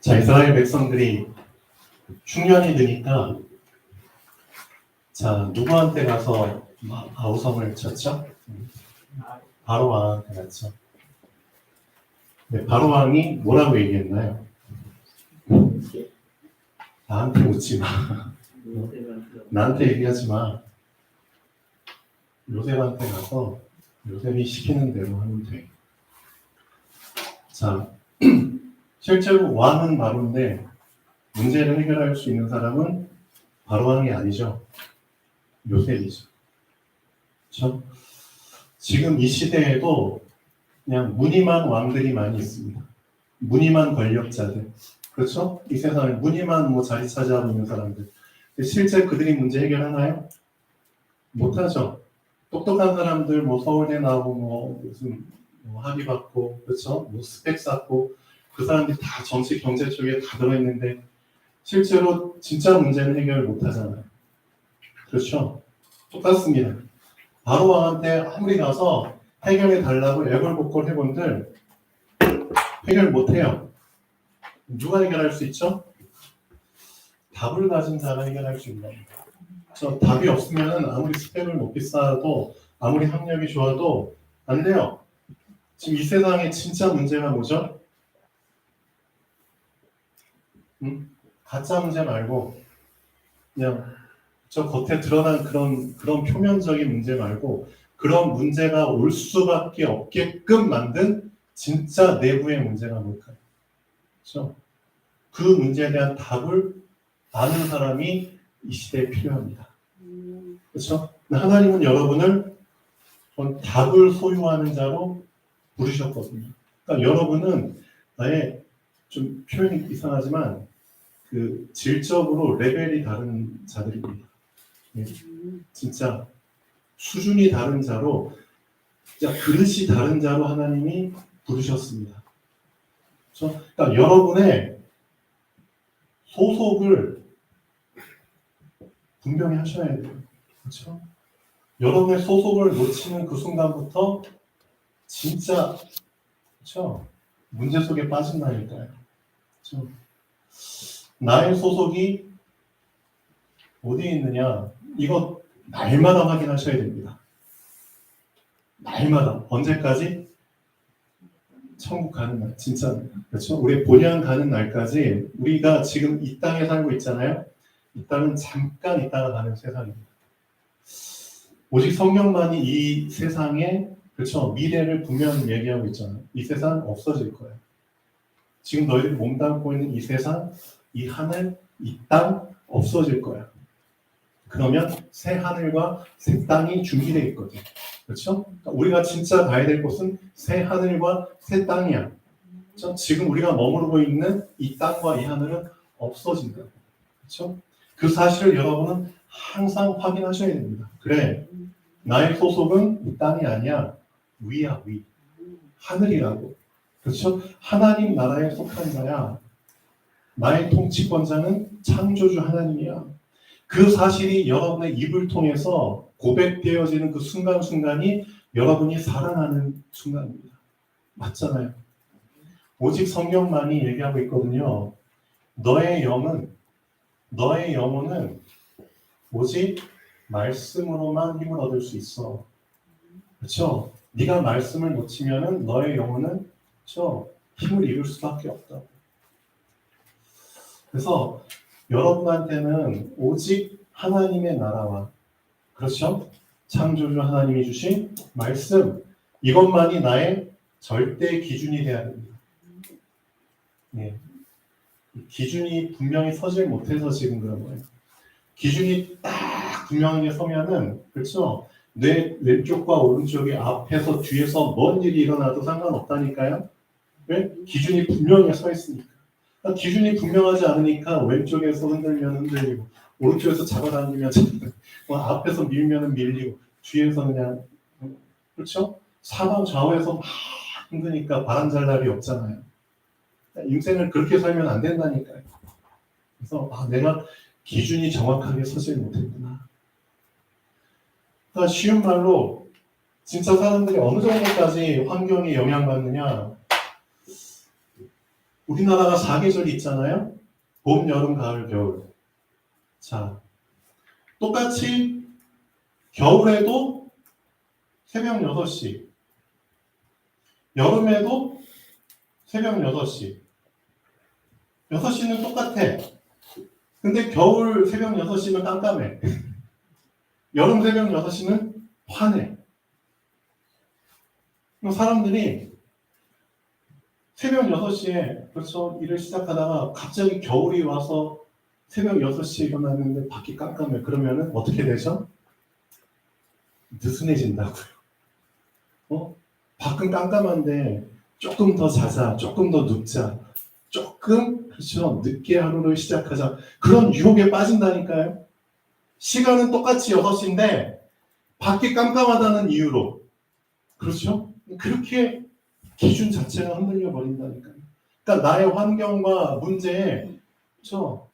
자, 이스라엘 백성들이 흉년이 드니까 자, 누구한테 가서 아우성을 쳤죠? 바로 왕한테 갔죠. 네, 바로 왕이 뭐라고 얘기했나요? 나한테 묻지 마. 나한테 얘기하지 마. 요셉한테 가서 요셉이 시키는 대로 하면 돼. 자, 실제로 왕은 바로인데 문제를 해결할 수 있는 사람은 바로 왕이 아니죠. 요셉이죠. 그렇죠? 지금 이 시대에도 그냥 무늬만 왕들이 많이 있습니다. 무늬만 권력자들. 그렇죠? 이 세상에 무늬만 뭐 자리 차지하고 있는 사람들. 실제 그들이 문제 해결하나요? 못하죠. 똑똑한 사람들 뭐 서울대 나오고 뭐 무슨 뭐 학위 받고 그렇죠? 뭐 스펙 쌓고 그 사람들이 다 정치 경제 쪽에 다 들어있는데 실제로 진짜 문제는 해결 못하잖아요. 그렇죠? 똑같습니다. 바로 왕한테 아무리 가서 해결해 달라고 애걸복걸 해본들 해결 못해요. 누가 해결할 수 있죠? 답을 가진 자가 해결할 수 있는 겁니다. 저 답이 없으면 아무리 스펙을 높이 쌓아도 아무리 학력이 좋아도 안 돼요. 지금 이 세상에 진짜 문제가 뭐죠? 가짜 문제 말고 그냥 저 겉에 드러난 그런 표면적인 문제 말고 그런 문제가 올 수밖에 없게끔 만든 진짜 내부의 문제가 뭘까요? 그렇죠? 그 문제에 대한 답을 아는 사람이 이 시대에 필요합니다. 그렇죠? 하나님은 여러분을 답을 소유하는 자로 부르셨거든요. 그러니까 여러분은 나의 좀 표현이 이상하지만 그 질적으로 레벨이 다른 자들입니다. 예, 진짜 수준이 다른 자로, 진짜 그릇이 다른 자로 하나님이 부르셨습니다. 그렇죠? 그러니까 여러분의 소속을 분명히 하셔야 돼요. 그렇죠? 여러분의 소속을 놓치는 그 순간부터 진짜 그렇죠? 문제 속에 빠진다니까요. 그렇죠? 나의 소속이 어디에 있느냐? 이거 날마다 확인하셔야 됩니다. 날마다. 언제까지? 천국 가는 날. 진짜. 그렇죠? 우리 본향 가는 날까지 우리가 지금 이 땅에 살고 있잖아요. 이 땅은 잠깐 있다가 가는 세상입니다. 오직 성경만이 이 세상의 그렇죠? 미래를 분명히 얘기하고 있잖아요. 이 세상 없어질 거예요. 지금 너희들이 몸담고 있는 이 세상, 이 하늘, 이 땅 없어질 거야. 그러면 새 하늘과 새 땅이 준비되어 있거든. 그렇죠? 그러니까 우리가 진짜 가야 될 곳은 새 하늘과 새 땅이야. 그렇죠? 지금 우리가 머무르고 있는 이 땅과 이 하늘은 없어진다. 그렇죠? 그 사실을 여러분은 항상 확인하셔야 됩니다. 그래, 나의 소속은 이 땅이 아니야. 위야, 위. 하늘이라고. 그렇죠? 하나님 나라에 속한 자야. 나의 통치권자는 창조주 하나님이야. 그 사실이 여러분의 입을 통해서 고백되어지는 그 순간순간이 여러분이 살아나는 순간입니다. 맞잖아요. 오직 성경만이 얘기하고 있거든요. 너의 영혼은 오직 말씀으로만 힘을 얻을 수 있어. 그렇죠? 네가 말씀을 놓치면은 너의 영혼은 그렇죠? 힘을 잃을 수밖에 없다. 그래서 여러분한테는 오직 하나님의 나라와 그렇죠? 창조주 하나님이 주신 말씀 이것만이 나의 절대 기준이 돼야 됩니다. 네. 기준이 분명히 서질 못해서 지금 그런 거예요. 기준이 딱 분명하게 서면은 그렇죠? 내 왼쪽과 오른쪽이 앞에서 뒤에서 뭔 일이 일어나도 상관없다니까요. 왜? 기준이 분명히 서 있으니까. 그러니까 기준이 분명하지 않으니까 왼쪽에서 흔들면 흔들리고 오른쪽에서 잡아당기면 앞에서 밀면 밀리고 뒤에서 그냥 그렇죠? 사방 좌우에서 막 힘드니까 바람 잘 날이 없잖아요. 인생을 그렇게 살면 안 된다니까요. 그래서 내가 기준이 정확하게 서질 못했구나. 그러니까 쉬운 말로 진짜 사람들이 어느 정도까지 환경에 영향받느냐 우리나라가 4계절이 있잖아요. 봄, 여름, 가을, 겨울. 자, 똑같이 겨울에도 새벽 6시, 여름에도 새벽 6시. 6시는 똑같아. 근데 겨울 새벽 6시는 깜깜해. 여름 새벽 6시는 환해. 사람들이 새벽 6시에 그렇죠. 일을 시작하다가 갑자기 겨울이 와서 새벽 6시에 일어났는데 밖이 깜깜해. 그러면은 어떻게 되죠? 느슨해진다고요. 밖은 깜깜한데 조금 더 자자, 조금 더 눕자, 조금 그렇죠. 늦게 하루를 시작하자. 그런 유혹에 빠진다니까요. 시간은 똑같이 6시인데 밖이 깜깜하다는 이유로 그렇죠? 그렇게 기준 자체가 흔들려 버린다니까요. 그러니까 나의 환경과 문제에 그렇죠?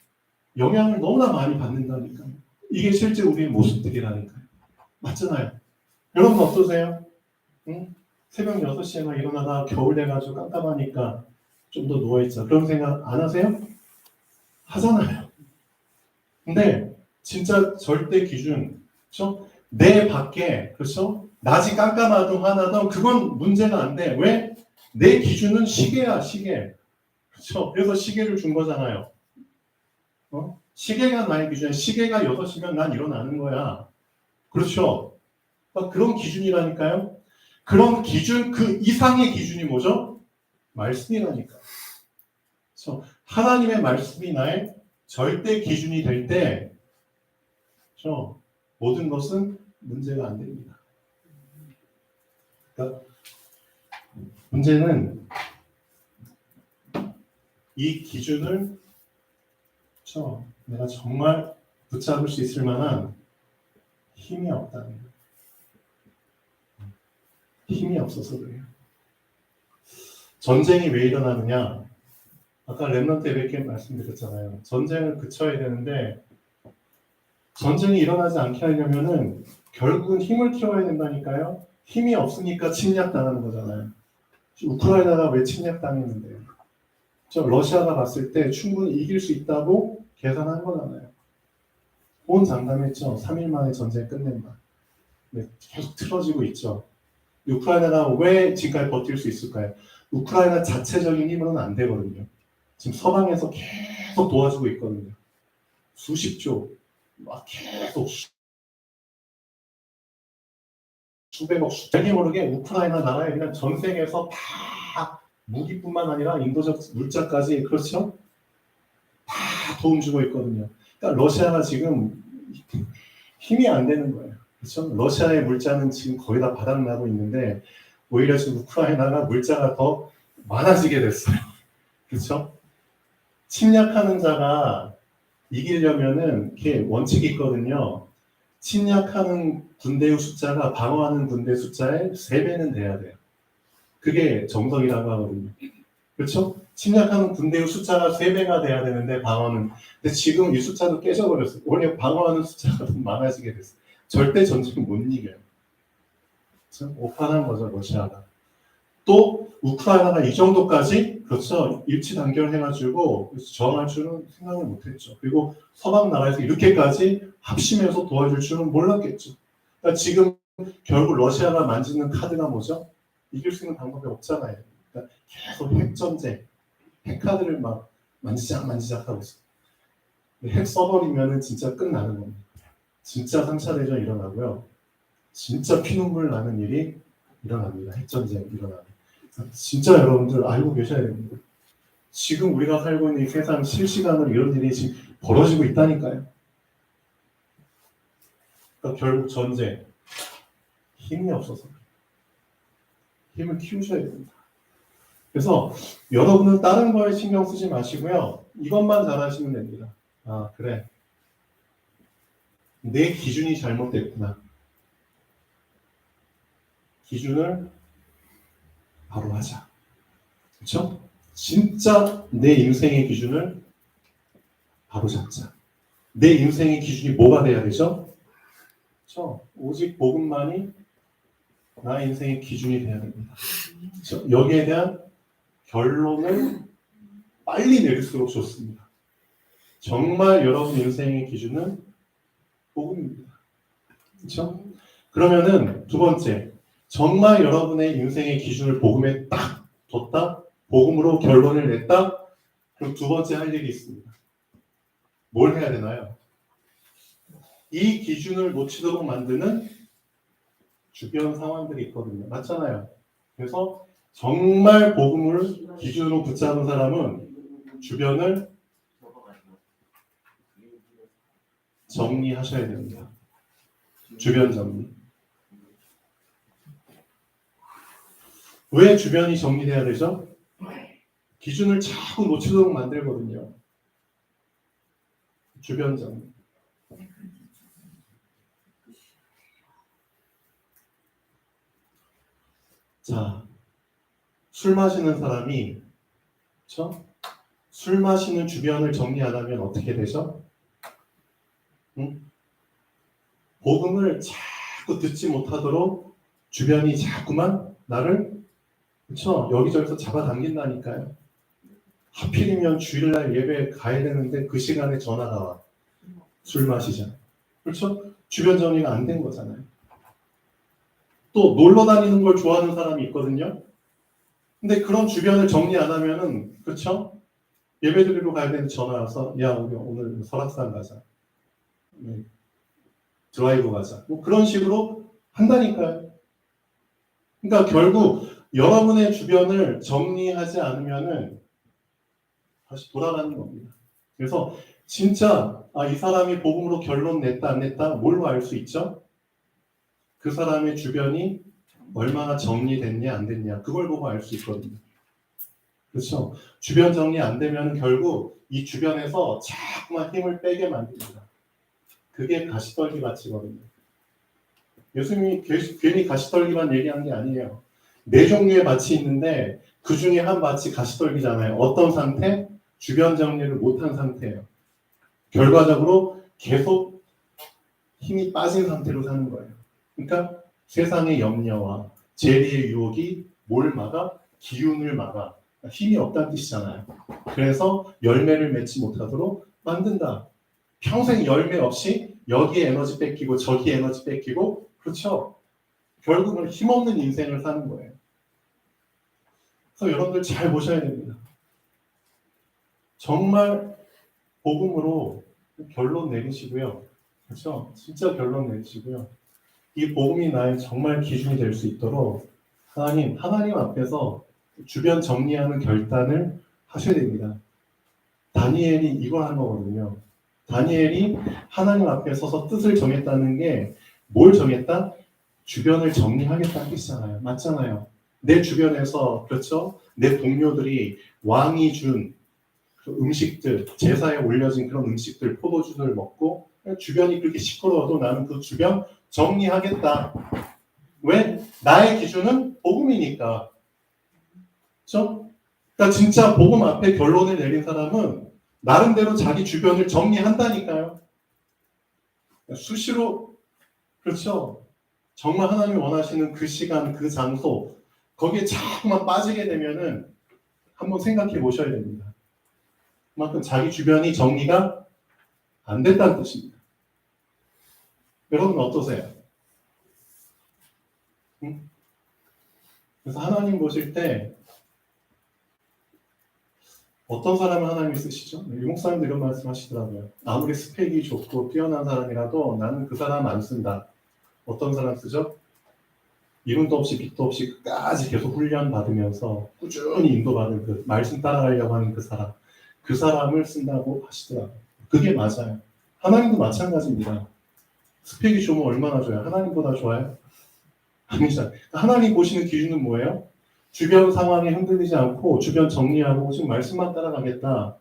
영향을 너무나 많이 받는다니까요. 이게 실제 우리의 모습들이라니까요. 맞잖아요. 여러분 어떠세요? 응? 새벽 6시에만 일어나다 겨울 돼가지고 깜깜하니까 좀 더 누워있자. 그런 생각 안 하세요? 하잖아요. 근데 진짜 절대 기준, 그렇죠? 내 밖에, 그렇죠? 낮이 깜깜하든 화나든 그건 문제가 안 돼. 왜? 내 기준은 시계야, 시계. 그렇죠? 그래서 시계를 준 거잖아요. 시계가 나의 기준이야. 시계가 6시면 난 일어나는 거야. 그렇죠? 그러니까 그런 기준이라니까요. 그런 기준, 그 이상의 기준이 뭐죠? 말씀이라니까. 그래서 하나님의 말씀이 나의 절대 기준이 될 때, 그렇죠? 모든 것은 문제가 안 됩니다. 그러니까 문제는 이 기준을 그렇죠? 내가 정말 붙잡을 수 있을 만한 힘이 없다는 거예요. 힘이 없어서 그래요. 전쟁이 왜 일어나느냐? 아까 렘넌트 이렇게 말씀드렸잖아요. 전쟁을 그쳐야 되는데 전쟁이 일어나지 않게 하려면은 결국은 힘을 키워야 된다니까요. 힘이 없으니까 침략당하는 거잖아요. 우크라이나가 왜 침략당했는데요? 러시아가 봤을 때 충분히 이길 수 있다고 계산한 거잖아요. 호언장담했죠. 3일 만에 전쟁 끝낸다. 네, 계속 틀어지고 있죠. 우크라이나가 왜 지금까지 버틸 수 있을까요? 우크라이나 자체적인 힘으로는 안 되거든요. 지금 서방에서 계속 도와주고 있거든요. 수십조, 막 계속 수백억, 알게 모르게 우크라이나 나라에 그냥 전 세계에서 다 무기뿐만 아니라 인도적 물자까지 그렇죠? 다 도움 주고 있거든요. 그러니까 러시아가 지금 힘이 안 되는 거예요. 그렇죠? 러시아의 물자는 지금 거의 다 바닥나고 있는데 오히려 지금 우크라이나가 물자가 더 많아지게 됐어요. 그렇죠? 침략하는 자가 이기려면은 이렇게 원칙이 있거든요. 침략하는 군대의 숫자가 방어하는 군대 숫자의 3배는 돼야 돼요. 그게 정석이라고 하거든요. 그렇죠? 침략하는 군대의 숫자가 3배가 돼야 되는데 방어는. 근데 지금 이 숫자도 깨져버렸어요. 오히려 방어하는 숫자가 더 많아지게 됐어요. 절대 전쟁 못 이겨요. 그렇죠? 오판한 거죠, 러시아가. 또 우크라이나가 이 정도까지 그렇죠 일치단결해가지고 저항할 줄은 생각을 못했죠. 그리고 서방 나라에서 이렇게까지 합심해서 도와줄 줄은 몰랐겠죠. 그러니까 지금 결국 러시아가 만지는 카드가 뭐죠? 이길 수 있는 방법이 없잖아요. 그러니까 계속 핵전쟁, 핵카드를 막 만지작 하고 있어요. 핵 써버리면은 진짜 끝나는 겁니다. 진짜 3차 대전 일어나고요. 진짜 피눈물 나는 일이 일어납니다. 핵전쟁 일어나면. 진짜 여러분들 알고 계셔야 됩니다. 지금 우리가 살고 있는 이 세상 실시간으로 이런 일이 지금 벌어지고 있다니까요. 그러니까 결국 전쟁, 힘이 없어서 힘을 키우셔야 됩니다. 그래서 여러분은 다른 거에 신경 쓰지 마시고요. 이것만 잘하시면 됩니다. 아, 그래. 내 기준이 잘못됐구나. 기준을 바로 하자. 그렇죠? 진짜 내 인생의 기준을 바로 잡자. 내 인생의 기준이 뭐가 돼야 되죠? 그렇죠? 오직 복음만이 나의 인생의 기준이 돼야 됩니다. 그렇죠? 여기에 대한 결론을 빨리 내릴수록 좋습니다. 정말 여러분 인생의 기준은 복음입니다. 그렇죠? 그러면은 두 번째, 정말 여러분의 인생의 기준을 복음에 딱 뒀다, 복음으로 결론을 냈다. 그럼 두 번째 할 일이 있습니다. 뭘 해야 되나요? 이 기준을 놓치도록 만드는 주변 상황들이 있거든요. 맞잖아요. 그래서 정말 복음을 기준으로 붙잡은 사람은 주변을 정리하셔야 됩니다. 주변 정리. 왜 주변이 정리돼야 되죠? 기준을 자꾸 놓치도록 만들거든요. 주변 정리. 자, 술 마시는 사람이, 그렇죠? 술 마시는 주변을 정리 안 하면 어떻게 되죠? 응? 복음을 자꾸 듣지 못하도록 주변이 자꾸만 나를, 그렇죠? 여기저기서 잡아당긴다니까요. 하필이면 주일날 예배 가야 되는데 그 시간에 전화가 와. 술 마시자. 그렇죠? 주변 정리가 안 된 거잖아요. 또 놀러 다니는 걸 좋아하는 사람이 있거든요. 근데 그런 주변을 정리 안 하면은, 그렇죠? 예배 드리러 가야 되는데 전화 와서, 야, 우리 오늘 설악산 가자. 드라이브 가자. 뭐 그런 식으로 한다니까요. 그러니까 결국 여러분의 주변을 정리하지 않으면은 다시 돌아가는 겁니다. 그래서 진짜 이 사람이 복음으로 결론 냈다 안 냈다 뭘로 알 수 있죠? 그 사람의 주변이 얼마나 정리됐냐 안 됐냐 그걸 보고 알 수 있거든요. 그렇죠? 주변 정리 안 되면 결국 이 주변에서 자꾸만 힘을 빼게 만듭니다. 그게 가시떨기 밭이거든요. 예수님이 괜히 가시떨기만 얘기한 게 아니에요. 네 종류의 밭이 있는데 그 중에 한 밭이 가시떨기잖아요. 어떤 상태? 주변 정리를 못한 상태예요. 결과적으로 계속 힘이 빠진 상태로 사는 거예요. 그러니까 세상의 염려와 재리의 유혹이 뭘 막아? 기운을 막아. 힘이 없다는 뜻이잖아요. 그래서 열매를 맺지 못하도록 만든다. 평생 열매 없이 여기에 에너지 뺏기고 저기에 에너지 뺏기고 그렇죠. 결국은 힘없는 인생을 사는 거예요. 그래서 여러분들 잘 보셔야 됩니다. 정말 복음으로 결론 내리시고요. 그렇죠? 진짜 결론 내리시고요. 이 복음이 나의 정말 기준이 될 수 있도록 하나님 앞에서 주변 정리하는 결단을 하셔야 됩니다. 다니엘이 이걸 한 거거든요. 다니엘이 하나님 앞에 서서 뜻을 정했다는 게 뭘 정했다? 주변을 정리하겠다는 뜻이잖아요. 맞잖아요. 내 주변에서 그렇죠? 내 동료들이 왕이 준 그 음식들, 제사에 올려진 그런 음식들, 포도주를 먹고 주변이 그렇게 시끄러워도 나는 그 주변 정리하겠다. 왜? 나의 기준은 복음이니까. 그렇죠? 그러니까 진짜 복음 앞에 결론을 내린 사람은 나름대로 자기 주변을 정리한다니까요. 수시로 그렇죠. 정말 하나님이 원하시는 그 시간, 그 장소 거기에 자꾸만 빠지게 되면은 한번 생각해 보셔야 됩니다. 그만큼 자기 주변이 정리가 안 됐다는 뜻입니다. 여러분 어떠세요? 응? 그래서 하나님 보실 때 어떤 사람을 하나님이 쓰시죠? 유목 사람도 이런 말씀 하시더라고요. 아무리 스펙이 좋고 뛰어난 사람이라도 나는 그 사람 안 쓴다. 어떤 사람 쓰죠? 이름도 없이 빛도 없이 끝까지 계속 훈련 받으면서 꾸준히 인도받은 그 말씀 따라가려고 하는 그 사람. 그 사람을 쓴다고 하시더라고요. 그게 맞아요. 하나님도 마찬가지입니다. 스펙이 좋으면 얼마나 좋아요? 하나님보다 좋아요? 아니죠. 하나님 보시는 기준은 뭐예요? 주변 상황에 흔들리지 않고 주변 정리하고 지금 말씀만 따라가겠다.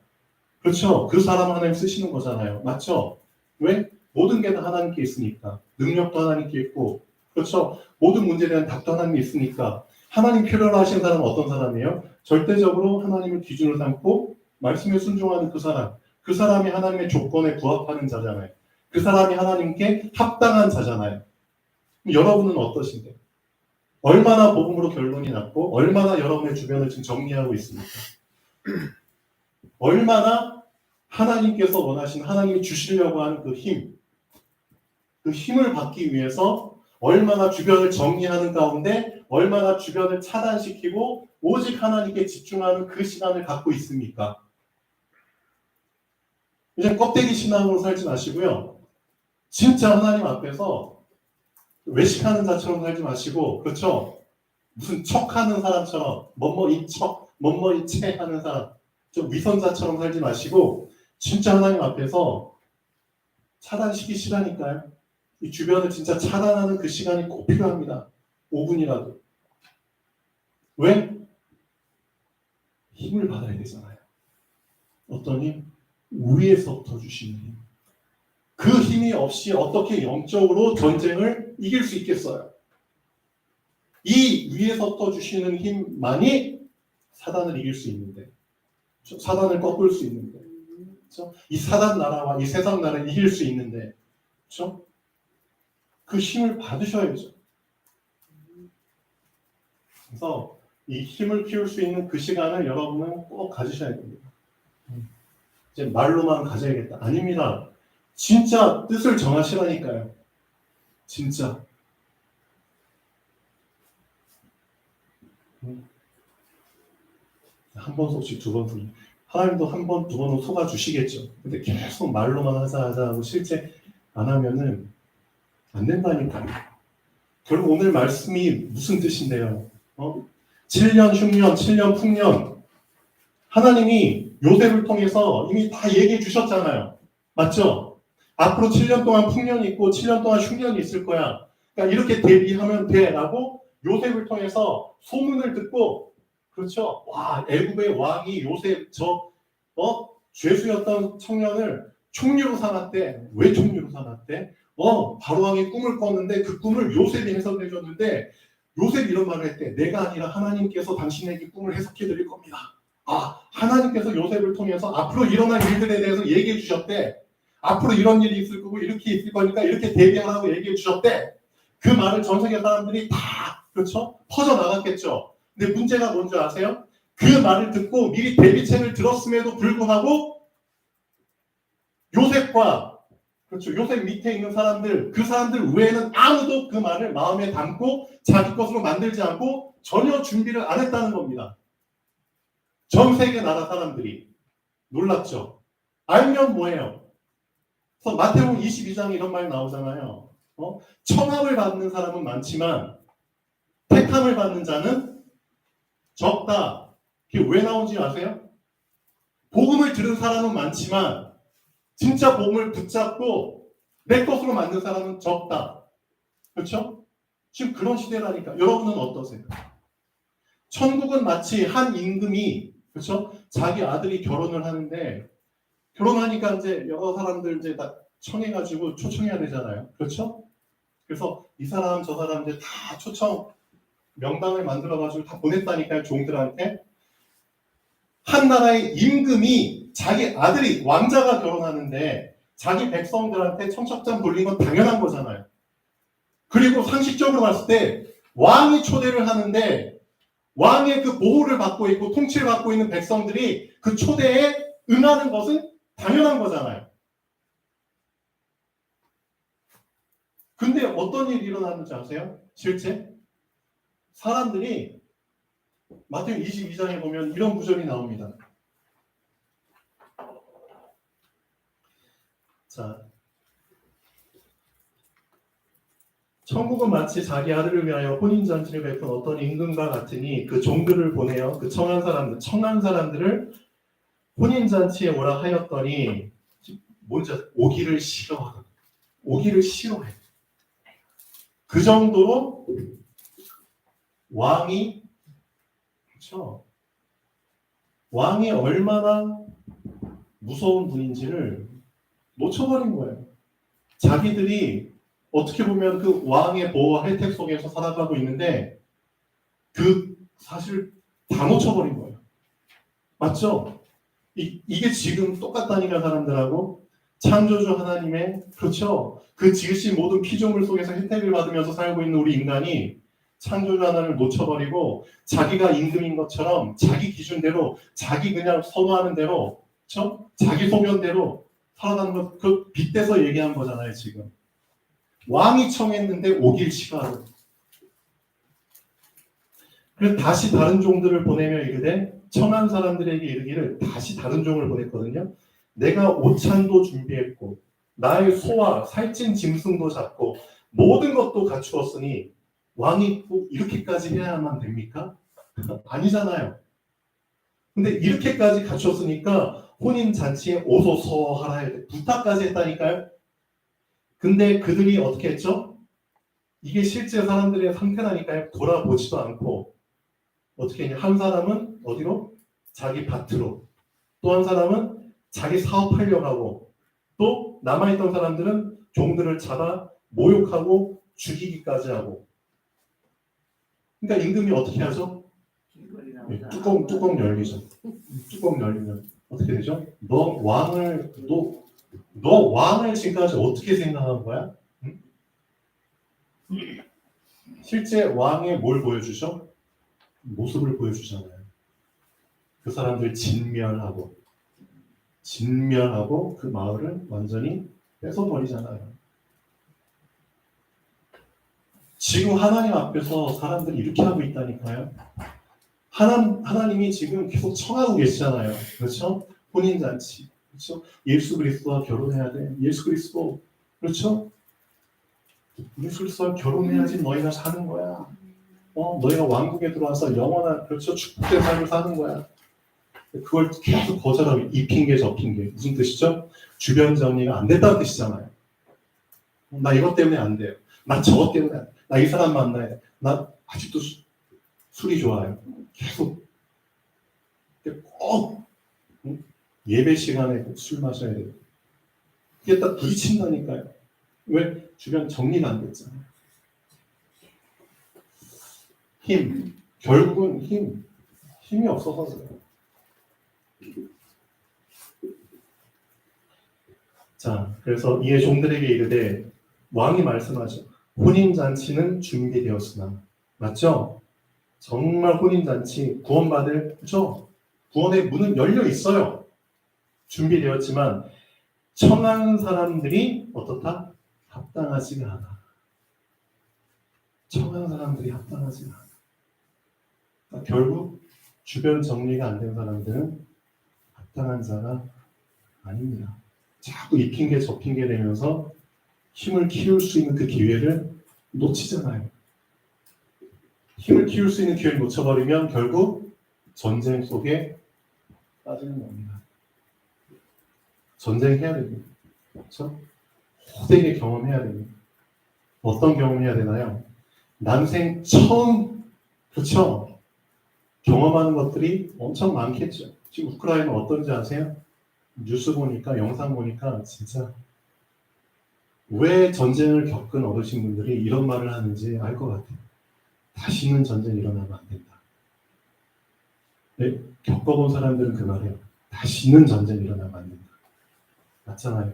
그렇죠. 그 사람 하나님 쓰시는 거잖아요. 맞죠? 왜? 모든 게 다 하나님께 있으니까. 능력도 하나님께 있고 그렇죠. 모든 문제에 대한 답도 하나님이 있으니까. 하나님 필요로 하시는 사람은 어떤 사람이에요? 절대적으로 하나님을 기준으로 삼고 말씀에 순종하는 그 사람. 그 사람이 하나님의 조건에 부합하는 자잖아요. 그 사람이 하나님께 합당한 자잖아요. 여러분은 어떠신데요? 얼마나 복음으로 결론이 났고 얼마나 여러분의 주변을 지금 정리하고 있습니까? 얼마나 하나님께서 원하신 하나님이 주시려고 하는 그 힘, 그 힘을 받기 위해서 얼마나 주변을 정리하는 가운데 얼마나 주변을 차단시키고 오직 하나님께 집중하는 그 시간을 갖고 있습니까? 이제 껍데기 신앙으로 살지 마시고요. 진짜 하나님 앞에서 외식하는 자처럼 살지 마시고, 그렇죠? 무슨 척하는 사람처럼 뭐뭐이 척, 뭐뭐이 채 하는 사람, 좀 위선자처럼 살지 마시고 진짜 하나님 앞에서 차단시키시라니까요. 이 주변을 진짜 차단하는 그 시간이 꼭 필요합니다. 5분이라도. 왜? 힘을 받아야 되잖아요. 어떤 힘? 위에서부터 주시는 힘. 그 힘이 없이 어떻게 영적으로 전쟁을 이길 수 있겠어요? 이 위에서부터 주시는 힘만이 사단을 이길 수 있는데, 사단을 꺾을 수 있는데, 그렇죠? 이 사단 나라와 이 세상 나라를 이길 수 있는데, 그렇죠? 그 힘을 받으셔야죠. 그래서 이 힘을 키울 수 있는 그 시간을 여러분은 꼭 가지셔야 됩니다. 이제 말로만 가져야겠다. 아닙니다. 진짜 뜻을 정하시라니까요. 진짜. 한 번 속씩 두 번 속씩. 하나님도 한 번, 두 번은 속아주시겠죠. 근데 계속 말로만 하자 하고 실제 안 하면은 안 된다니까요. 결국 오늘 말씀이 무슨 뜻인데요? 7년 흉년, 7년 풍년. 하나님이 요셉을 통해서 이미 다 얘기해 주셨잖아요. 맞죠? 앞으로 7년 동안 풍년이 있고 7년 동안 흉년이 있을 거야. 그러니까 이렇게 대비하면 돼라고 요셉을 통해서 소문을 듣고, 그렇죠? 와, 애굽의 왕이 요셉 죄수였던 청년을 총리로 삼았대. 왜 총리로 삼았대? 바로왕이 꿈을 꿨는데 그 꿈을 요셉이 해석해 줬는데 요셉이 이런 말을 했대. 내가 아니라 하나님께서 당신에게 꿈을 해석해 드릴 겁니다. 하나님께서 요셉을 통해서 앞으로 일어날 일들에 대해서 얘기해 주셨대. 앞으로 이런 일이 있을 거고 이렇게 있을 거니까 이렇게 대비하라고 얘기해 주셨대. 그 말을 전 세계 사람들이 다, 그렇죠? 퍼져나갔겠죠. 근데 문제가 뭔지 아세요? 그 말을 듣고 미리 대비책을 들었음에도 불구하고 요셉과, 그렇죠, 요셉 밑에 있는 사람들, 그 사람들 외에는 아무도 그 말을 마음에 담고 자기 것으로 만들지 않고 전혀 준비를 안 했다는 겁니다. 전 세계 나라 사람들이. 놀랍죠? 알면 뭐예요? 그래서 마태복음 22장에 이런 말이 나오잖아요. 청함을 받는 사람은 많지만 택함을 받는 자는 적다. 그게 왜 나온지 아세요? 복음을 들은 사람은 많지만 진짜 복음을 붙잡고 내 것으로 만든 사람은 적다. 그렇죠? 지금 그런 시대라니까. 여러분은 어떠세요? 천국은 마치 한 임금이, 그렇죠? 자기 아들이 결혼을 하는데 결혼하니까 이제 여러 사람들 이제 다 청해가지고 초청해야 되잖아요. 그렇죠? 그래서 이 사람 저 사람 이제 다 초청 명단을 만들어가지고 다 보냈다니까요. 종들한테. 한 나라의 임금이 자기 아들이 왕자가 결혼하는데 자기 백성들한테 청첩장 돌린 건 당연한 거잖아요. 그리고 상식적으로 봤을 때 왕이 초대를 하는데 왕의 그 보호를 받고 있고 통치를 받고 있는 백성들이 그 초대에 응하는 것은 당연한 거잖아요. 근데 어떤 일이 일어나는지 아세요? 실제 사람들이 마태복음 22장에 보면 이런 구절이 나옵니다. 자, 천국은 마치 자기 아들을 위하여 혼인잔치를 베푼 어떤 임금과 같으니 그 종들을 보내어 그 청한 사람들을 혼인잔치에 오라 하였더니 뭔지 오기를 싫어하거든. 오기를 싫어해. 그 정도로 왕이, 그렇죠? 왕이 얼마나 무서운 분인지를 놓쳐버린 거예요. 자기들이 어떻게 보면 그 왕의 보호와 혜택 속에서 살아가고 있는데 그 사실 다 놓쳐버린 거예요. 맞죠? 이게 지금 똑같다니까 사람들하고. 창조주 하나님의, 그렇죠, 그 지으신 모든 피조물 속에서 혜택을 받으면서 살고 있는 우리 인간이 창조주 하나를 놓쳐버리고 자기가 임금인 것처럼 자기 기준대로 자기 그냥 선호하는 대로 그렇죠? 자기 소견대로 살아가는 것 그 빗대서 얘기한 거잖아요. 지금 왕이 청했는데 오길 싫어하는. 그래서 다시 다른 종들을 보내며 이르되 청한 사람들에게 이르기를 다시 다른 종을 보냈거든요. 내가 오찬도 준비했고 나의 소와 살찐 짐승도 잡고 모든 것도 갖추었으니 왕이 꼭 이렇게까지 해야만 됩니까? 아니잖아요. 근데 이렇게까지 갖추었으니까 혼인잔치에 오소서 하라 부탁까지 했다니까요. 근데 그들이 어떻게 했죠? 이게 실제 사람들의 상태라니까요. 돌아보지도 않고 어떻게 했냐. 한 사람은 어디로? 자기 밭으로. 또 한 사람은 자기 사업하려고 하고 또 남아있던 사람들은 종들을 잡아 모욕하고 죽이기까지 하고. 그러니까 임금이 어떻게 하죠? 뚜껑 열리죠. 뚜껑 열리면 어떻게 되죠? 너 왕을 지금까지 어떻게 생각한 거야? 응? 실제 왕의 뭘 보여주죠? 모습을 보여주잖아요. 그 사람들 진멸하고 그 마을을 완전히 뺏어버리잖아요. 지금 하나님 앞에서 사람들이 이렇게 하고 있다니까요. 하나님이 지금 계속 청하고 계시잖아요. 그렇죠? 혼인잔치. 그렇죠? 예수 그리스도와 결혼해야 돼. 예수 그리스도. 그렇죠? 예수 그리스도와 결혼해야지 너희가 사는 거야. 너희가 왕국에 들어와서 영원한 그렇죠? 축복된 삶을 사는 거야. 그걸 계속 거절하고 이 핑계 저 핑계. 무슨 뜻이죠? 주변 정리가 안 됐다는 뜻이잖아요. 나 이것 때문에 안 돼요. 나 저것 때문에 안 돼. 나 이 사람 만나야 돼. 나 아직도 술이 좋아요. 계속 꼭 예배 시간에 꼭 술 마셔야 돼요. 이게 딱 부딪힌다니까요. 왜? 주변 정리가 안 됐잖아요. 결국은 힘이 없어서 그래요. 자, 그래서 이에 종들에게 이르되 왕이 말씀하죠. 혼인잔치는 준비되었으나. 맞죠? 정말 혼인잔치 구원받을 그렇죠? 구원의 문은 열려 있어요. 준비되었지만 청한 사람들이 어떻다? 합당하지가 않아. 청한 사람들이 합당하지가 않아. 그러니까 결국 주변 정리가 안 된 사람들은 합당한 자가 아닙니다. 자꾸 이 핑계 저 핑계 대면서 힘을 키울 수 있는 그 기회를 놓치잖아요. 힘을 키울 수 있는 기회를 놓쳐버리면 결국 전쟁 속에 빠지는 겁니다. 전쟁해야 됩니다. 그렇죠? 호되게 경험해야 됩니다. 어떤 경험해야 되나요? 난생 처음 그렇죠? 경험하는 것들이 엄청 많겠죠. 지금 우크라이나 어떤지 아세요? 뉴스 보니까 영상 보니까 진짜 왜 전쟁을 겪은 어르신분들이 이런 말을 하는지 알 것 같아요. 다시는 전쟁이 일어나면 안 된다. 네? 겪어본 사람들은 그 말이에요. 다시는 전쟁이 일어나면 안 된다. 맞잖아요.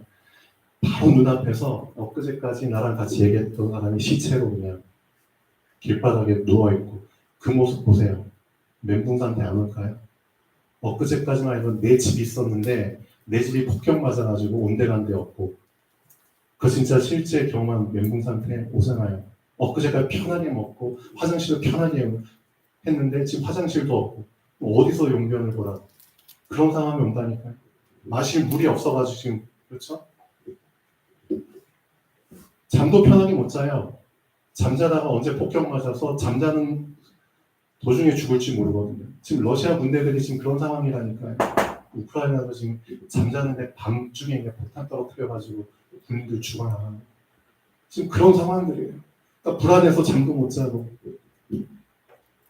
바로 눈앞에서 엊그제까지 나랑 같이 얘기했던 사람이 시체로 그냥 길바닥에 누워있고 그 모습 보세요. 멘붕 상태 안 올까요? 엊그제까지만 해도 내 집이 있었는데 내 집이 폭격 맞아가지고 온데간데 없고 그 진짜 실제 경험한 멘붕 상태 오잖아요. 엊그제까지 편하게 먹고 화장실도 편하게 했는데 지금 화장실도 없고 어디서 용변을 보라. 그런 상황이 온다니까요. 마실 물이 없어가지고 지금 그렇죠? 잠도 편하게 못 자요. 잠자다가 언제 폭격 맞아서 잠자는 도중에 죽을지 모르거든요. 지금 러시아 군대들이 지금 그런 상황이라니까요. 우크라이나도 지금 잠자는데 밤중에 폭탄 떨어뜨려가지고 군인들 죽어나가는 지금 그런 상황들이에요. 그러니까 불안해서 잠도 못 자고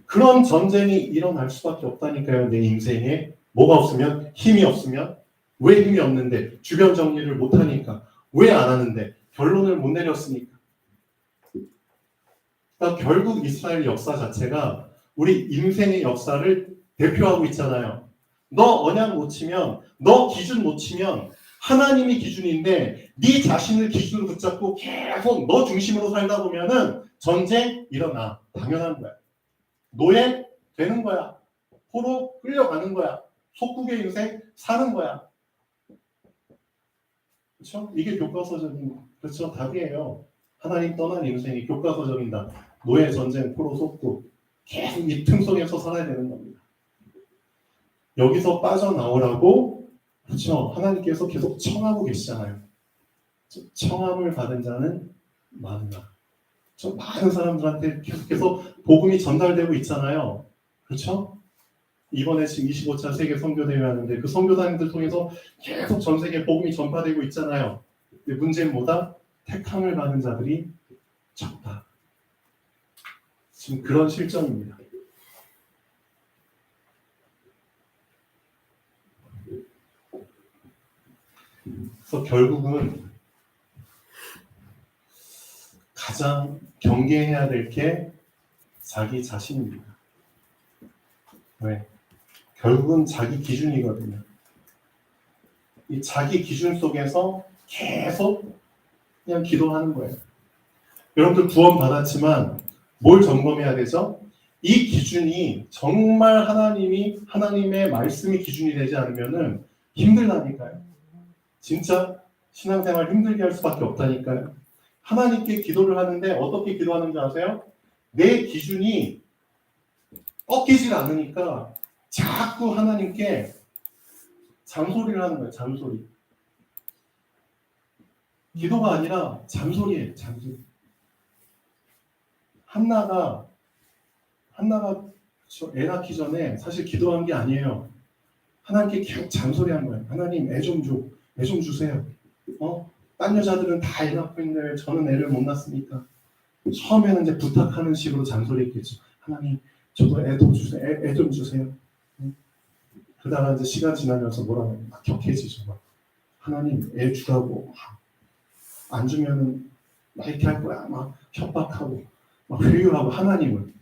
그런 전쟁이 일어날 수밖에 없다니까요. 내 인생에 뭐가 없으면 힘이 없으면 왜 힘이 없는데 주변 정리를 못하니까 왜 안 하는데 결론을 못 내렸으니까. 그러니까 결국 이스라엘 역사 자체가 우리 인생의 역사를 대표하고 있잖아요. 너 언약 놓치면, 너 기준 놓치면 하나님이 기준인데 네 자신을 기준으로 붙잡고 계속 너 중심으로 살다 보면은 전쟁 일어나. 당연한 거야. 노예 되는 거야. 포로 끌려가는 거야. 속국의 인생 사는 거야. 그렇죠? 이게 교과서적인 그렇죠? 답이에요. 하나님 떠난 인생이 교과서적인 답. 노예, 전쟁, 포로, 속국. 계속 이 틈 속에서 살아야 되는 겁니다. 여기서 빠져나오라고 그렇죠? 하나님께서 계속 청하고 계시잖아요. 청함을 받은 자는 많으나. 많은 사람들한테 계속해서 복음이 전달되고 있잖아요. 그렇죠? 이번에 지금 25차 세계 선교대회 하는데 그 선교사님들 통해서 계속 전 세계 복음이 전파되고 있잖아요. 근데 문제는 뭐다? 택함을 받은 자들이 적다. 지금 그런 실정입니다. 그래서 결국은 가장 경계해야 될 게 자기 자신입니다. 왜? 결국은 자기 기준이거든요. 이 자기 기준 속에서 계속 그냥 기도하는 거예요. 여러분들 구원 받았지만 뭘 점검해야 되죠? 이 기준이 정말 하나님의 말씀이 기준이 되지 않으면은 힘들다니까요. 진짜 신앙생활 힘들게 할 수밖에 없다니까요. 하나님께 기도를 하는데 어떻게 기도하는 줄 아세요? 내 기준이 꺾이질 않으니까 자꾸 하나님께 잔소리를 하는 거예요. 잔소리. 기도가 아니라 잔소리예요. 잔소리. 한나가 애 낳기 전에 사실 기도한 게 아니에요. 하나님께 계속 잔소리한 거예요. 하나님 애 좀 줘. 애 좀 주세요. 딴 여자들은 다 애 낳고 있는데 저는 애를 못 낳습니까? 처음에는 이제 부탁하는 식으로 잔소리했겠죠. 하나님 저도 애도 주세요. 애 좀 주세요. 그러다가 이제 시간 지나면서 뭐라고 해요? 막 격해지죠. 막. 하나님 애 주라고 안 주면은 막 이렇게 할 거야. 막 협박하고 막 회유하고 하나님을.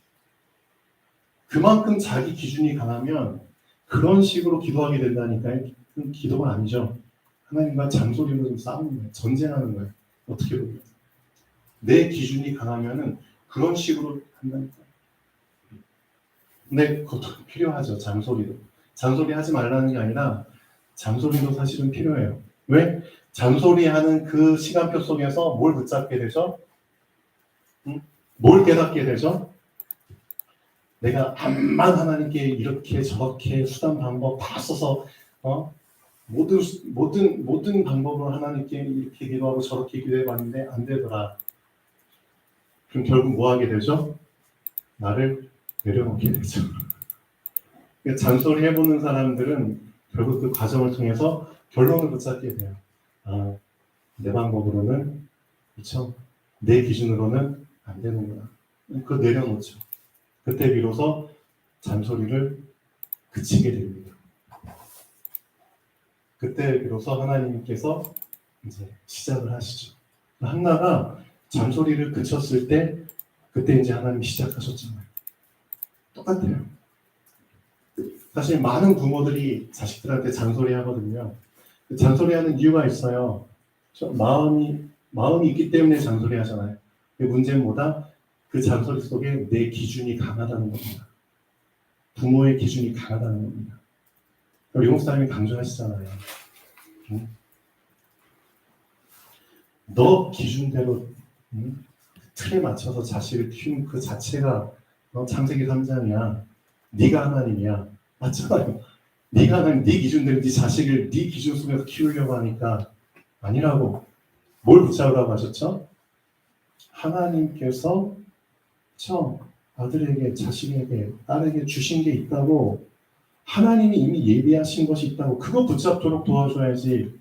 그만큼 자기 기준이 강하면 그런 식으로 기도하게 된다니까요. 그건 기도가 아니죠. 하나님과 잔소리로 좀 싸우는 거예요. 전쟁하는 거예요. 어떻게 보면. 내 기준이 강하면은 그런 식으로 한다니까요. 근데 그것도 필요하죠. 잔소리도. 잔소리 하지 말라는 게 아니라 잔소리도 사실은 필요해요. 왜? 잔소리하는 그 시간표 속에서 뭘 붙잡게 되죠? 뭘 깨닫게 되죠? 내가 암만 하나님께 이렇게 저렇게 수단 방법 다 써서 모든 방법으로 하나님께 이렇게 기도하고 저렇게 기도해봤는데 안 되더라. 그럼 결국 뭐 하게 되죠? 나를 내려놓게 되죠. 잔소리 해보는 사람들은 결국 그 과정을 통해서 결론을 붙잡게 돼요. 내 방법으로는 그렇죠? 내 기준으로는 안 되는구나. 그거 내려놓죠. 그때 비로소 잔소리를 그치게 됩니다. 그때 비로소 하나님께서 이제 시작을 하시죠. 한나가 잔소리를 그쳤을 때 그때 이제 하나님이 시작하셨잖아요. 똑같아요. 사실 많은 부모들이 자식들한테 잔소리 하거든요. 잔소리하는 이유가 있어요. 마음이 있기 때문에 잔소리 하잖아요. 문제는 뭐다? 그 잔소리 속에 내 기준이 강하다는 겁니다. 부모의 기준이 강하다는 겁니다. 우리 목사님이 강조하시잖아요. 너 기준대로 틀에 맞춰서 자식을 키우는 그 자체가 창세기 3장이야. 네가 하나님이야. 맞잖아요. 네가 하나님, 네 기준대로 네 자식을 네 기준 속에서 키우려고 하니까 아니라고. 뭘 붙잡으라고 하셨죠? 하나님께서 아들에게, 자식에게, 딸에게 주신 게 있다고, 하나님이 이미 예비하신 것이 있다고, 그거 붙잡도록 도와줘야지.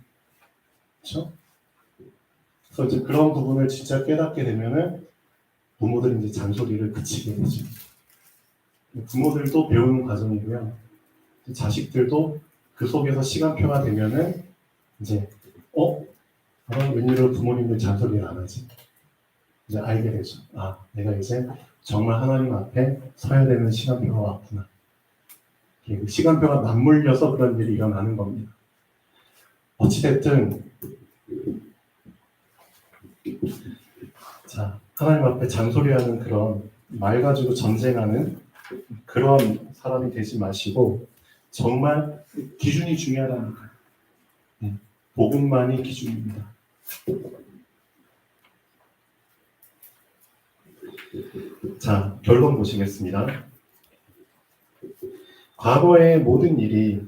그렇죠? 그래서 이제 그런 부분을 진짜 깨닫게 되면은 부모들이 이제 잔소리를 그치게 되죠. 부모들도 배우는 과정이고요. 자식들도 그 속에서 시간표가 되면은 이제 웬일로 부모님들 잔소리를 안 하지? 이제 알게 되죠. 내가 이제 정말 하나님 앞에 서야 되는 시간표가 왔구나. 그 시간표가 맞물려서 그런 일이 일어나는 겁니다. 어찌됐든 자, 하나님 앞에 잔소리하는 그런 말 가지고 전쟁하는 그런 사람이 되지 마시고 정말 기준이 중요하다니까요. 복음만이 기준입니다. 자, 결론 보시겠습니다. 과거의 모든 일이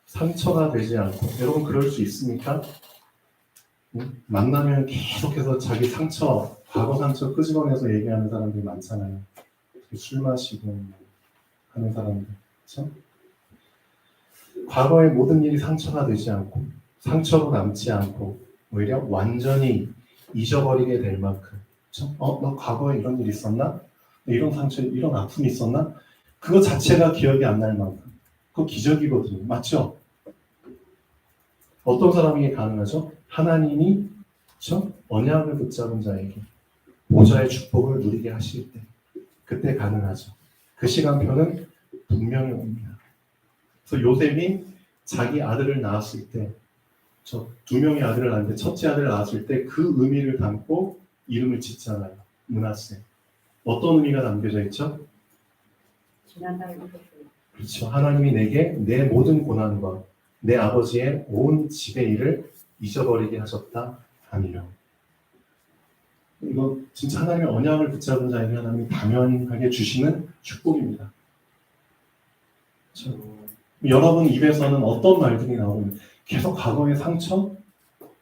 상처가 되지 않고, 여러분 그럴 수 있습니까? 만나면 계속해서 자기 상처, 과거 상처 끄집어내서 얘기하는 사람들이 많잖아요. 술 마시고 하는 사람들, 그렇죠? 과거의 모든 일이 상처가 되지 않고, 상처로 남지 않고, 오히려 완전히 잊어버리게 될 만큼, 그렇죠? 너 과거에 이런 일 있었나? 이런 상처, 이런 아픔이 있었나? 그거 자체가 기억이 안 날 만큼, 그거 기적이거든요. 맞죠? 어떤 사람에게 가능하죠? 하나님이 그렇죠? 언약을 붙잡은 자에게 보좌의 축복을 누리게 하실 때 그때 가능하죠. 그 시간표는 분명히 옵니다. 그래서 요셉이 자기 아들을 낳았을 때, 저 두 명의 아들을 낳았는데 첫째 아들을 낳았을 때 그 의미를 담고 이름을 짓잖아요. 므낫세. 어떤 의미가 담겨져 있죠? 그렇죠. 하나님이 내게 내 모든 고난과 내 아버지의 온 집의 일을 잊어버리게 하셨다 하니라. 이거 진짜 하나님의 언약을 붙잡은 자에게 하나님이 당연하게 주시는 축복입니다. 그렇죠? 여러분 입에서는 어떤 말들이 나오면 계속 과거의 상처?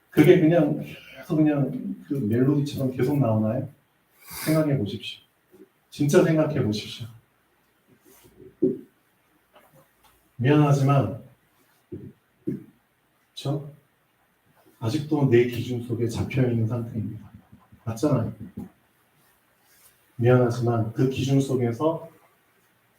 그게 그냥 계속 그냥 그 멜로디처럼 계속 나오나요? 생각해 보십시오. 진짜 생각해 보십시오. 미안하지만 그렇죠? 아직도 내 기준 속에 잡혀있는 상태입니다. 맞잖아요. 미안하지만 그 기준 속에서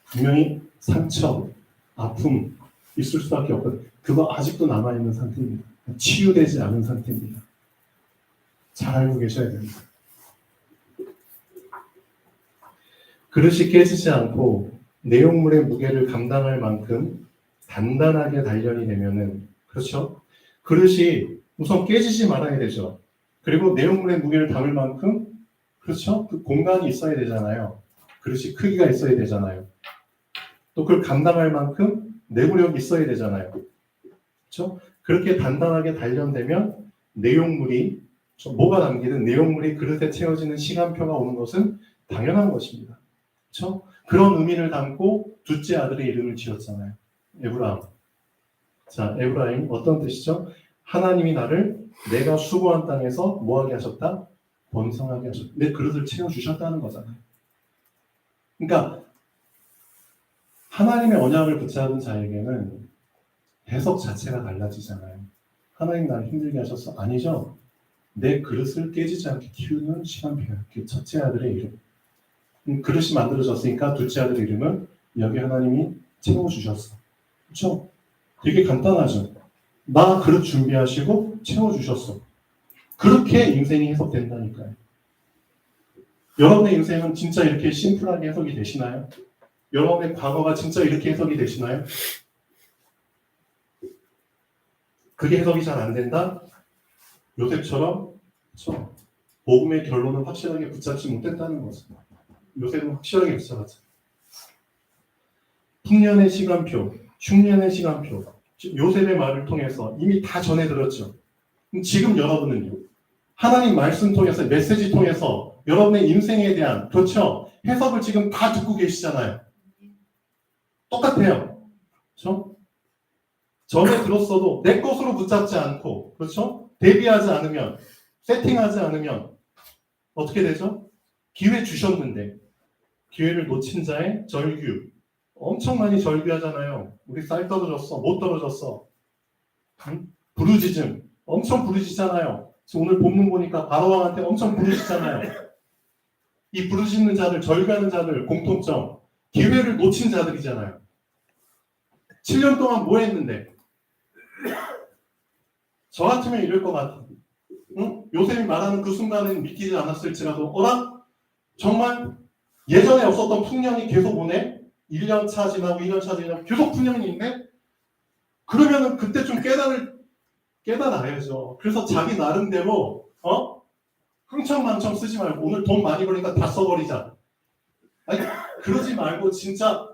분명히 상처, 아픔 있을 수밖에 없거든요. 그거 아직도 남아있는 상태입니다. 치유되지 않은 상태입니다. 잘 알고 계셔야 됩니다. 그릇이 깨지지 않고 내용물의 무게를 감당할 만큼 단단하게 단련이 되면은, 그렇죠? 그릇이 우선 깨지지 말아야 되죠. 그리고 내용물의 무게를 담을 만큼, 그렇죠? 그 공간이 있어야 되잖아요. 그릇이 크기가 있어야 되잖아요. 또 그걸 감당할 만큼 내구력이 있어야 되잖아요. 그렇죠? 그렇게 단단하게 단련되면 내용물이, 뭐가 담기든 내용물이 그릇에 채워지는 시간표가 오는 것은 당연한 것입니다. 그렇죠? 그런 의미를 담고 둘째 아들의 이름을 지었잖아요. 에브라임. 자, 에브라임 어떤 뜻이죠? 하나님이 나를 내가 수고한 땅에서 뭐하게 하셨다? 번성하게 하셨다. 내 그릇을 채워주셨다는 거잖아요. 그러니까 하나님의 언약을 붙잡은 자에게는 해석 자체가 달라지잖아요. 하나님 나를 힘들게 하셨어? 아니죠. 내 그릇을 깨지지 않게 키우는 시간표예요. 첫째 아들의 이름. 그릇이 만들어졌으니까 둘째 아들의 이름은 여기 하나님이 채워주셨어. 그렇죠? 되게 간단하죠. 나 그릇 준비하시고 채워주셨어. 그렇게 인생이 해석된다니까요. 여러분의 인생은 진짜 이렇게 심플하게 해석이 되시나요? 여러분의 과거가 진짜 이렇게 해석이 되시나요? 그게 해석이 잘 안 된다? 요셉처럼 그렇죠? 복음의 결론은 확실하게 붙잡지 못했다는 거죠. 요셉은 확실하게 붙잡았죠. 풍년의 시간표, 흉년의 시간표, 요셉의 말을 통해서 이미 다 전해 들었죠. 지금 여러분은요. 하나님 말씀 통해서, 메시지 통해서 여러분의 인생에 대한, 그렇죠? 해석을 지금 다 듣고 계시잖아요. 똑같아요. 그렇죠? 전에 들었어도 내 것으로 붙잡지 않고, 그렇죠? 대비하지 않으면, 세팅하지 않으면 어떻게 되죠? 기회 주셨는데 기회를 놓친 자의 절규. 엄청 많이 절규하잖아요. 우리 쌀 떨어졌어, 못 떨어졌어. 부르짖음. 엄청 부르짖잖아요. 지금 오늘 본문 보니까 바로왕한테 엄청 부르짖잖아요. 이 부르짖는 자들, 절규하는 자들 공통점. 기회를 놓친 자들이잖아요. 7년 동안 뭐 했는데? 저 같으면 이럴 것 같아. 응? 요셉이 말하는 그 순간에는 믿기지 않았을지라도 어라? 정말 예전에 없었던 풍년이 계속 오네? 1년 차 지나고 2년 차 지나고 계속 풍년이 있네? 그러면은 그때 좀 깨달아야죠. 그래서 자기 나름대로 흥청망청 쓰지 말고 오늘 돈 많이 벌니까 다 써버리자. 아니 그러지 말고 진짜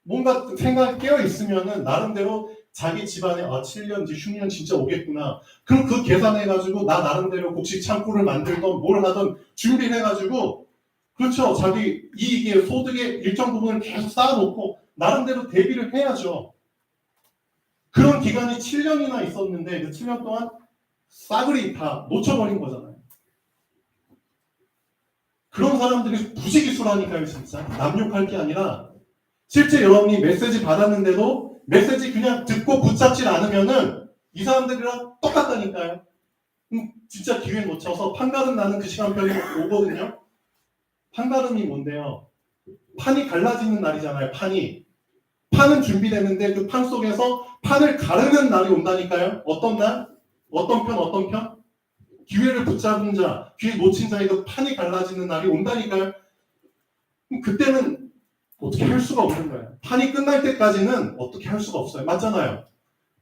뭔가 생각이 깨어 있으면은 나름대로 자기 집안에 7년 뒤 10년 진짜 오겠구나. 그럼 그 계산해가지고 나 나름대로 곡식 창고를 만들던 뭘 하던 준비를 해가지고 그렇죠. 자기 이익의 소득의 일정 부분을 계속 쌓아놓고 나름대로 대비를 해야죠. 그런 기간이 7년이나 있었는데 그 7년 동안 싸그리 다 놓쳐버린 거잖아요. 그런 사람들이 부지기수라니까요. 진짜 남욕할 게 아니라 실제 여러분이 메시지 받았는데도 메시지 그냥 듣고 붙잡질 않으면은 이 사람들이랑 똑같다니까요. 진짜 기회 놓쳐서 판가름 나는 그 시간표이 오거든요. 판가름이 뭔데요? 판이 갈라지는 날이잖아요. 판은 준비되는데 그 판 속에서 판을 가르는 날이 온다니까요. 어떤 날? 어떤 편? 기회를 붙잡은 자, 기회 놓친 자의 그 판이 갈라지는 날이 온다니까요. 그때는 어떻게 할 수가 없는 거예요. 판이 끝날 때까지는 어떻게 할 수가 없어요. 맞잖아요.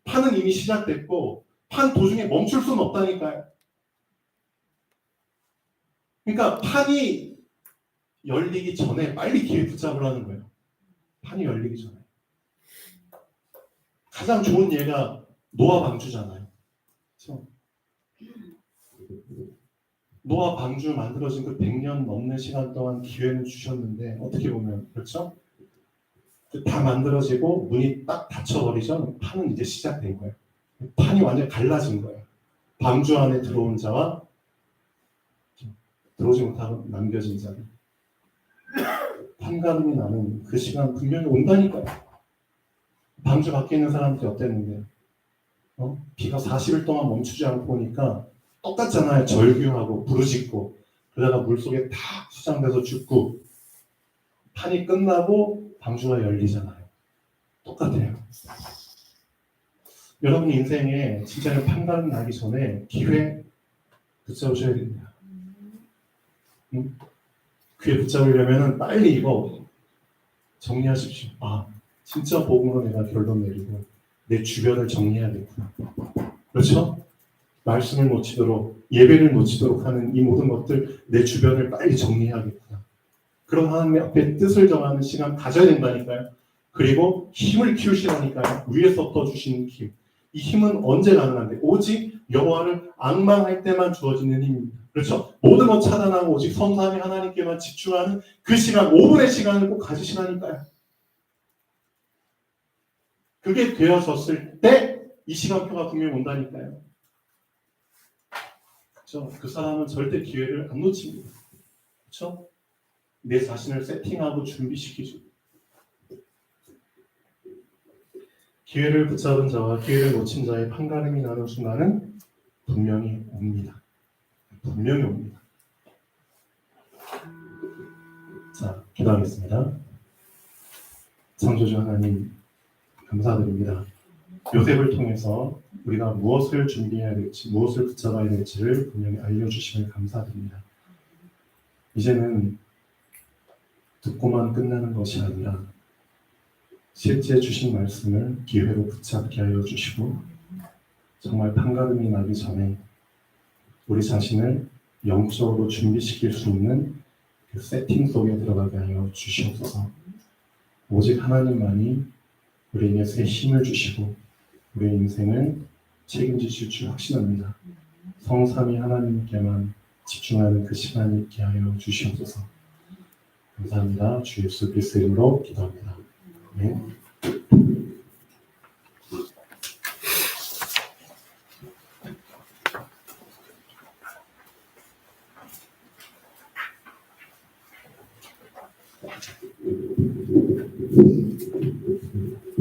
판은 이미 시작됐고 판 도중에 멈출 수는 없다니까요. 그러니까 판이 열리기 전에 빨리 기회 붙잡으라는 거예요. 판이 열리기 전에. 가장 좋은 예가 노아 방주잖아요. 그렇죠? 노아 방주 만들어진 그 100년 넘는 시간 동안 기회는 주셨는데 어떻게 보면 그렇죠? 다 만들어지고 문이 딱 닫혀버리죠. 판은 이제 시작된 거예요. 판이 완전히 갈라진 거예요. 방주 안에 들어온 자와 들어오지 못하고 남겨진 자들. 판가름이 나는 그 시간 분명히 온다니까요. 방주 밖에 있는 사람들이 어땠는데 비가 40일 동안 멈추지 않고 오니까 똑같잖아요. 절규하고 부르짖고 그러다가 물속에 다 수장돼서 죽고 판이 끝나고 방주가 열리잖아요. 똑같아요. 여러분 인생에 진짜로 판가름 나기 전에 기회 붙잡으셔야 됩니다. 기회 붙잡으려면 빨리 이거 정리하십시오. 진짜 복음으로 내가 결론 내리고 내 주변을 정리해야겠구나. 그렇죠? 말씀을 놓치도록 예배를 놓치도록 하는 이 모든 것들 내 주변을 빨리 정리해야겠구나. 그런 하나님의 앞에 뜻을 정하는 시간 가져야 된다니까요. 그리고 힘을 키우시라니까요. 위에서부터 주시는 힘. 이 힘은 언제 가능한데 오직 여호와를 앙망할 때만 주어지는 힘입니다. 그렇죠? 모든 것 차단하고 오직 선사하는 하나님께만 집중하는 그 시간 5분의 시간을 꼭 가지시라니까요. 그게 되어졌을 때 이 시간표가 분명히 온다니까요. 그렇죠? 그 사람은 절대 기회를 안 놓칩니다. 그렇죠? 내 자신을 세팅하고 준비시키죠. 기회를 붙잡은 자와 기회를 놓친 자의 판가름이 나는 순간은 분명히 옵니다. 분명히 옵니다. 자, 기도하겠습니다. 창조주 하나님 감사드립니다. 요셉을 통해서 우리가 무엇을 준비해야 될지, 무엇을 붙잡아야 될지를 분명히 알려주심을 감사드립니다. 이제는 듣고만 끝나는 것이 아니라 실제 주신 말씀을 기회로 붙잡게 하여 주시고 정말 판가름이 나기 전에 우리 자신을 영적으로 준비시킬 수 있는 그 세팅 속에 들어가게 하여 주시옵소서. 오직 하나님만이 우리에게 새 힘을 주시고 우리의 인생을 책임지실 줄 확신합니다. 성삼위 하나님께만 집중하는 그 시간이 있게 하여 주시옵소서. 감사합니다. 주 예수 그리스도의 이름으로 기도합니다. 아멘.